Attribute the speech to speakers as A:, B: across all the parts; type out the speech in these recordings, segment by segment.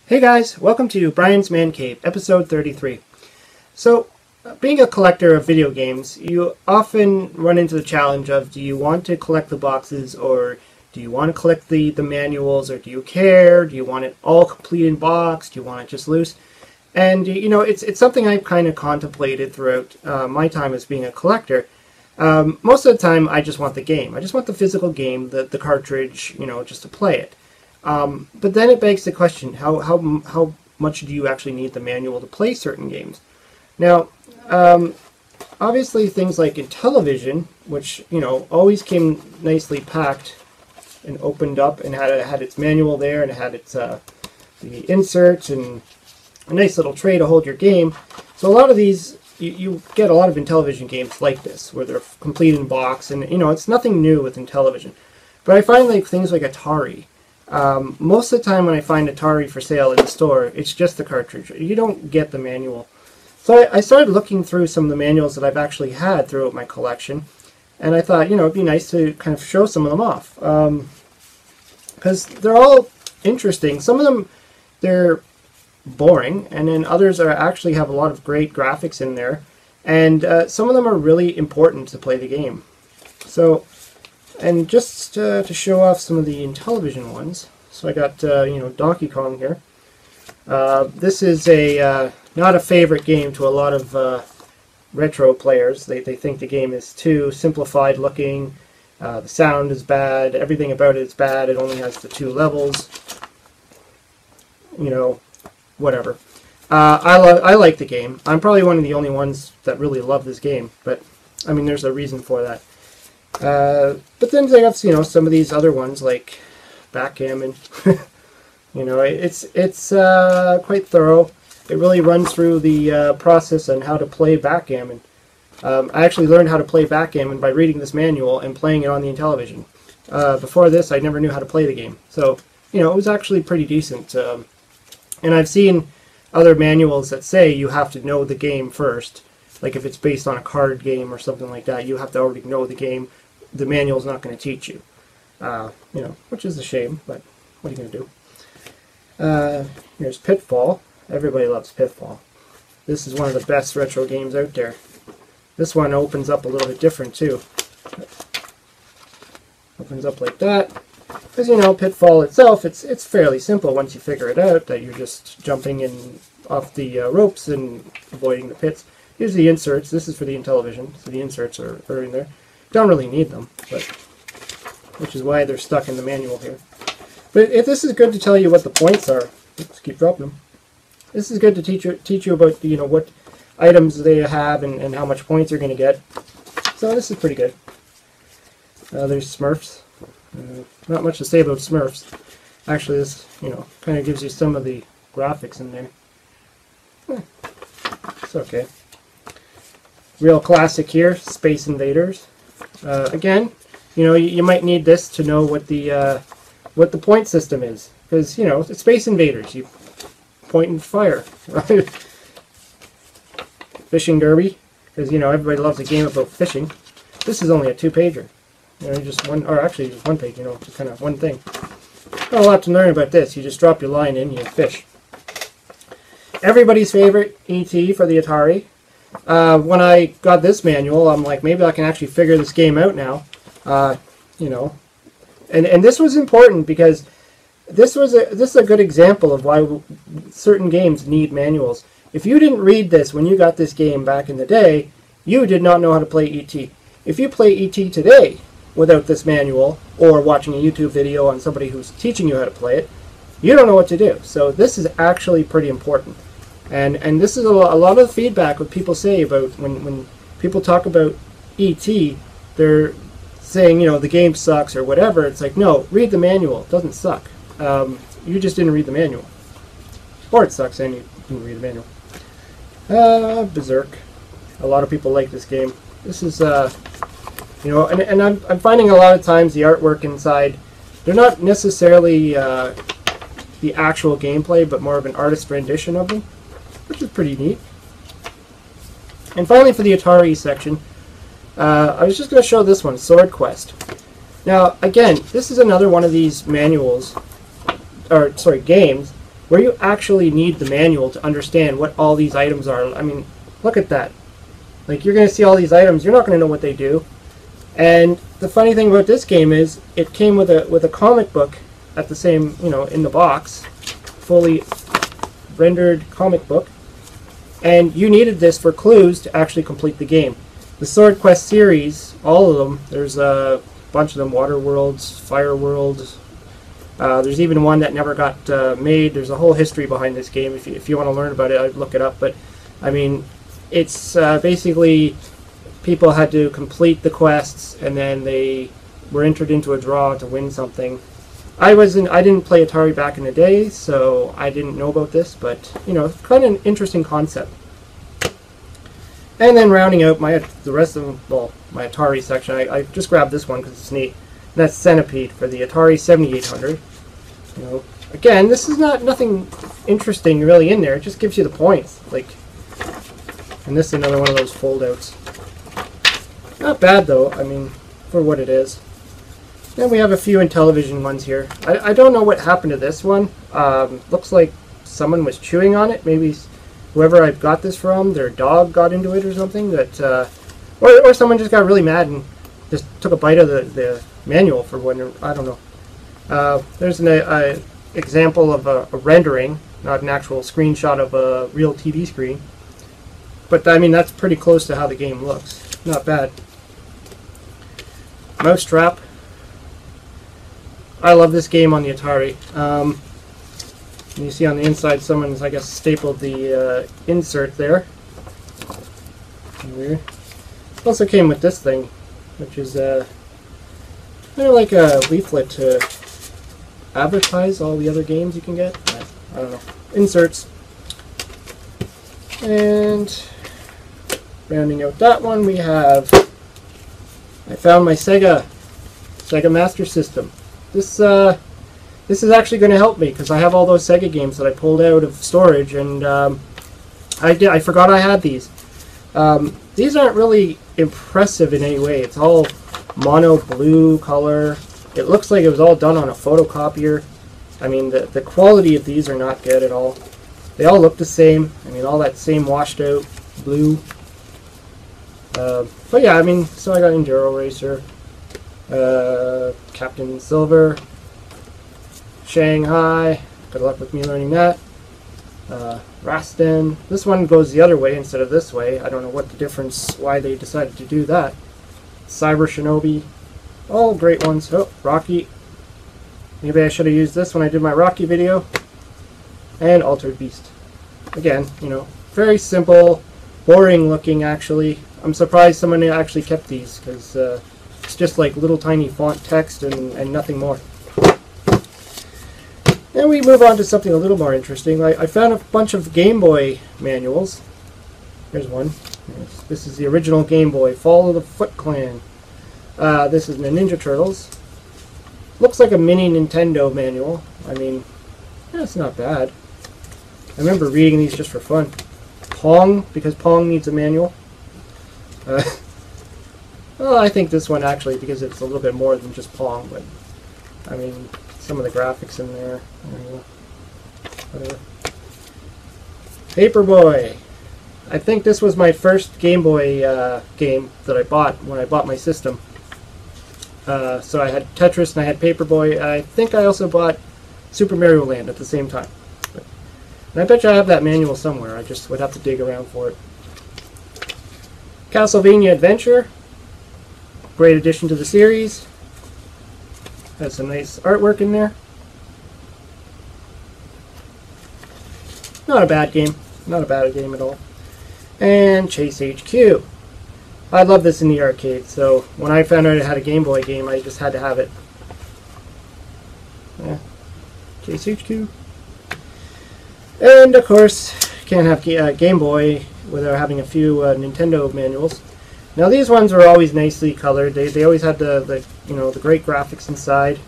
A: Hey guys, welcome to Brian's Man Cave, episode 33. So, being a collector of video games, you often run into the challenge of, do you want to collect the boxes, or do you want to collect the manuals, or do you care? Do you want it all complete in box? Do you want it just loose? And, you know, it's something I've kind of contemplated throughout my time as being a collector. Most of the time, I just want the game. I just want the physical game, the cartridge, you know, just to play it. But then it begs the question, how much do you actually need the manual to play certain games? Now, obviously things like Intellivision, which, you know, always came nicely packed and opened up and had its manual there, and it had its the inserts and a nice little tray to hold your game. So a lot of these, you get a lot of Intellivision games like this, where they're complete in box, and, you know, it's nothing new with Intellivision. But I find like things like Atari, most of the time when I find Atari for sale in the store, it's just the cartridge. You don't get the manual. So I started looking through some of the manuals that I've actually had throughout my collection, and I thought, you know, it'd be nice to kind of show some of them off. Because they're all interesting. Some of them, they're boring, and then others actually have a lot of great graphics in there, and some of them are really important to play the game. So, and just to show off some of the Intellivision ones, so I got you know, Donkey Kong here. This is not a favorite game to a lot of retro players. They think the game is too simplified looking. The sound is bad. Everything about it is bad. It only has the 2 levels. You know, whatever. I like the game. I'm probably one of the only ones that really love this game, but I mean, there's a reason for that. But then they have, you know, some of these other ones like Backgammon. You know, it's quite thorough. It really runs through the process on how to play backgammon. I actually learned how to play backgammon by reading this manual and playing it on the Intellivision. Before this, I never knew how to play the game. So, you know, it was actually pretty decent. And I've seen other manuals that say you have to know the game first. Like if it's based on a card game or something like that, you have to already know the game. The manual's not going to teach you. You know, which is a shame, but what are you going to do? Here's Pitfall. Everybody loves Pitfall. This is one of the best retro games out there. This one opens up a little bit different too. Opens up like that. Because, you know, Pitfall itself, it's fairly simple once you figure it out, that you're just jumping in off the ropes and avoiding the pits. Here's the inserts. This is for the Intellivision, so the inserts are in there. Don't really need them, but which is why they're stuck in the manual here. But this is good to tell you what the points are. Oops, keep dropping them. This is good to teach you about, you know, what items they have and how much points you're going to get. So this is pretty good. There's Smurfs. Not much to say about Smurfs. Actually, this, you know, kind of gives you some of the graphics in there. It's okay. Real classic here, Space Invaders. Again, you know, you might need this to know what the point system is, because, you know, it's Space Invaders. You point and fire, right? Fishing Derby, because, you know, everybody loves a game about fishing. This is only a 2-pager. You know, just one, or actually just 1 page. You know, just kind of one thing. Not a lot to learn about this. You just drop your line in, you fish. Everybody's favorite, E.T. for the Atari. When I got this manual, I'm like, maybe I can actually figure this game out now. You know, and this was important because this is a good example of why certain games need manuals. If you didn't read this when you got this game back in the day, you did not know how to play E.T. If you play E.T. today without this manual, or watching a YouTube video on somebody who's teaching you how to play it, you don't know what to do. So this is actually pretty important. And this is a lot of the feedback what people say about when people talk about E.T., they're saying, you know, the game sucks or whatever. It's like, no, read the manual. It doesn't suck. You just didn't read the manual. Or it sucks and you didn't read the manual. Berserk. A lot of people like this game. This is, you know, and I'm finding a lot of times the artwork inside, they're not necessarily the actual gameplay, but more of an artist rendition of them, which is pretty neat. And finally, for the Atari section, I was just going to show this one, Sword Quest. Now, again, this is another one of these manuals, or sorry, games where you actually need the manual to understand what all these items are. I mean, look at that. Like, you're going to see all these items, you're not going to know what they do. And the funny thing about this game is it came with a comic book at the same, you know, in the box, fully rendered comic book. And you needed this for clues to actually complete the game. The Sword Quest series, all of them, there's a bunch of them, Water Worlds, Fire Worlds. There's even one that never got made. There's a whole history behind this game. If you want to learn about it, I'd look it up. But, I mean, it's basically people had to complete the quests, and then they were entered into a draw to win something. I didn't play Atari back in the day, so I didn't know about this, but, you know, kind of an interesting concept. And then rounding out the rest of, well, my Atari section, I just grabbed this one because it's neat. And that's Centipede for the Atari 7800. You know, again, this is nothing interesting really in there. It just gives you the points. Like, and this is another one of those foldouts. Not bad though. I mean, for what it is. Then we have a few Intellivision ones here. I don't know what happened to this one. Looks like someone was chewing on it. Maybe whoever I got this from, their dog got into it or something. That, or someone just got really mad and just took a bite of the manual for when, I don't know. There's an example of a rendering, not an actual screenshot of a real TV screen. But I mean, that's pretty close to how the game looks. Not bad. Mousetrap. I love this game on the Atari. You see on the inside someone's, I guess, stapled the insert there. Weird. Also came with this thing, which is kind of like a leaflet to advertise all the other games you can get. I don't know. Inserts. And rounding out that one, we have, I found my Sega Master System. This is actually going to help me because I have all those Sega games that I pulled out of storage, and I forgot I had these. These aren't really impressive in any way. It's all mono blue color. It looks like it was all done on a photocopier. I mean, the quality of these are not good at all. They all look the same. I mean, all that same washed out blue. But yeah, I mean, so I got Enduro Racer, Captain Silver, Shanghai. Good luck with me learning that. Rasten. This one goes the other way instead of this way. I don't know what the difference, why they decided to do that. Cyber Shinobi. All great ones. Oh, Rocky. Maybe I should have used this when I did my Rocky video. And Altered Beast. Again, you know, very simple, boring looking actually. I'm surprised someone actually kept these because it's just like little tiny font text and nothing more. Then we move on to something a little more interesting. I found a bunch of Game Boy manuals. Here's one. This is the original Game Boy, Fall of the Foot Clan. This is the Ninja Turtles. Looks like a mini Nintendo manual. I mean, yeah, it's not bad. I remember reading these just for fun. Pong, because Pong needs a manual. Well, I think this one actually, because it's a little bit more than just Pong, but I mean, some of the graphics in there. Whatever. Paperboy. I think this was my first Game Boy game that I bought when I bought my system. So I had Tetris and I had Paperboy. I think I also bought Super Mario Land at the same time. And I bet you I have that manual somewhere. I just would have to dig around for it. Castlevania Adventure. Great addition to the series. Has some nice artwork in there. Not a bad game. Not a bad game at all. And Chase HQ. I love this in the arcade, so when I found out it had a Game Boy game, I just had to have it. Yeah. Chase HQ. And of course, can't have Game Boy without having a few Nintendo manuals. Now these ones are always nicely colored. They always had the you know, the great graphics inside.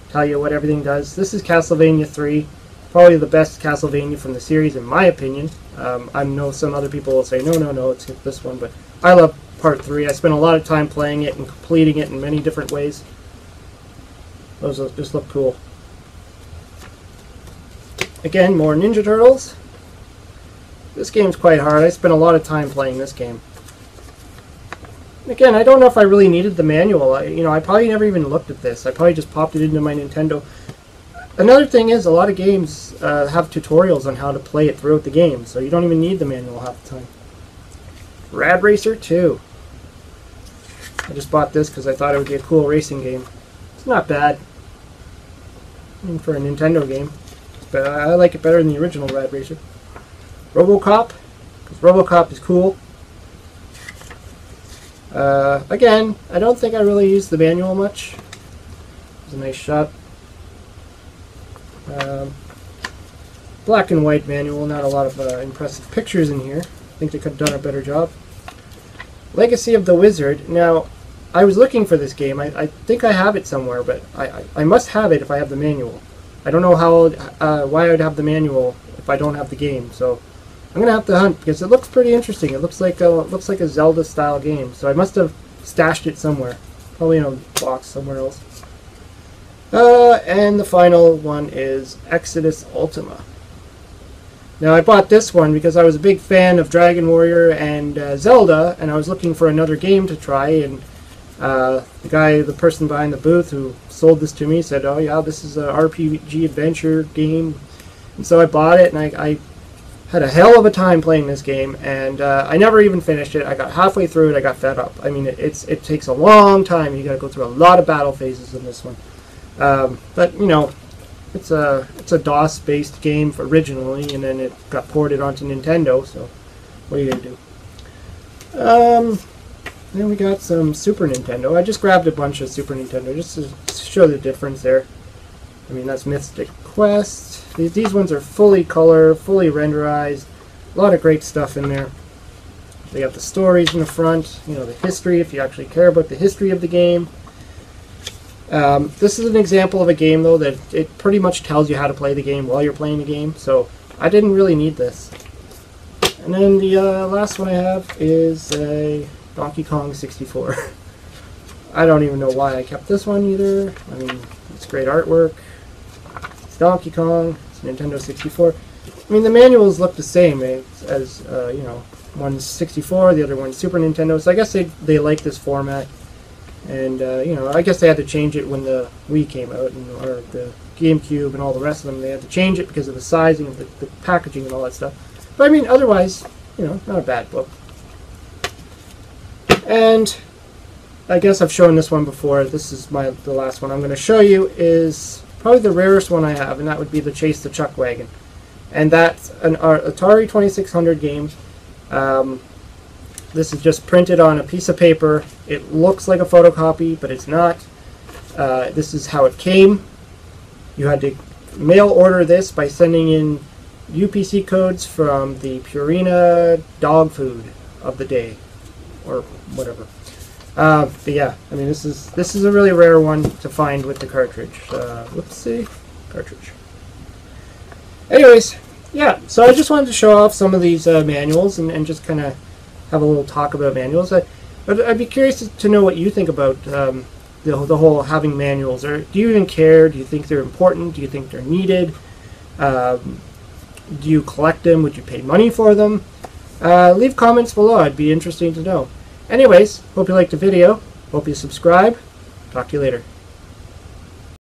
A: Tell you what everything does. This is Castlevania 3. Probably the best Castlevania from the series in my opinion. I know some other people will say no, it's this one, but I love Part 3. I spent a lot of time playing it and completing it in many different ways. Those just look cool. again, more Ninja Turtles. This game's quite hard. I spent a lot of time playing this game. Again, I don't know if I really needed the manual. I probably never even looked at this. I probably just popped it into my Nintendo. Another thing is, a lot of games have tutorials on how to play it throughout the game, so you don't even need the manual half the time. Rad Racer 2. I just bought this because I thought it would be a cool racing game. It's not bad. I mean, for a Nintendo game. But I like it better than the original Rad Racer. Robocop, because Robocop is cool. Again, I don't think I really used the manual much. It's a nice shot. Black and white manual, not a lot of impressive pictures in here. I think they could have done a better job. Legacy of the Wizard. Now, I was looking for this game. I think I have it somewhere, but I must have it if I have the manual. I don't know why I would have the manual if I don't have the game. So I'm gonna have to hunt because it looks pretty interesting. It looks like a Zelda-style game. So I must have stashed it somewhere, probably in a box somewhere else. And the final one is Exodus Ultima. Now I bought this one because I was a big fan of Dragon Warrior and Zelda, and I was looking for another game to try, and the person behind the booth who sold this to me said, "Oh yeah, this is a RPG adventure game," and so I bought it, and I had a hell of a time playing this game, and I never even finished it. I got halfway through it, I got fed up. I mean, it takes a long time. You got to go through a lot of battle phases in this one, but you know. It's a DOS-based game originally, and then it got ported onto Nintendo, so what are you going to do? Then we got some Super Nintendo. I just grabbed a bunch of Super Nintendo just to show the difference there. I mean, that's Mystic Quest. These ones are fully color, fully renderized. A lot of great stuff in there. They got the stories in the front, you know, the history, if you actually care about the history of the game. This is an example of a game, though, that it pretty much tells you how to play the game while you're playing the game, so I didn't really need this. And then the last one I have is a Donkey Kong 64. I don't even know why I kept this one either. I mean, it's great artwork. It's Donkey Kong. It's Nintendo 64. I mean, the manuals look the same as you know, one's 64, the other one's Super Nintendo, so I guess they like this format. And, you know, I guess they had to change it when the Wii came out, or the GameCube and all the rest of them. They had to change it because of the sizing of the packaging and all that stuff. But, I mean, otherwise, you know, not a bad book. And I guess I've shown this one before. This is the last one I'm going to show you is probably the rarest one I have, and that would be the Chase the Chuck Wagon. And that's an Atari 2600 game. This is just printed on a piece of paper. It looks like a photocopy, but it's not. This is how it came. You had to mail order this by sending in UPC codes from the Purina dog food of the day, or whatever. But yeah, I mean, this is a really rare one to find with the cartridge. Whoopsie, cartridge. Anyways, yeah. So I just wanted to show off some of these manuals and just kind of have a little talk about manuals. But I'd be curious to know what you think about the whole having manuals. Or do you even care? Do you think they're important? Do you think they're needed? Do you collect them? Would you pay money for them? Leave comments below. It'd be interesting to know. Anyways, hope you liked the video. Hope you subscribe. Talk to you later.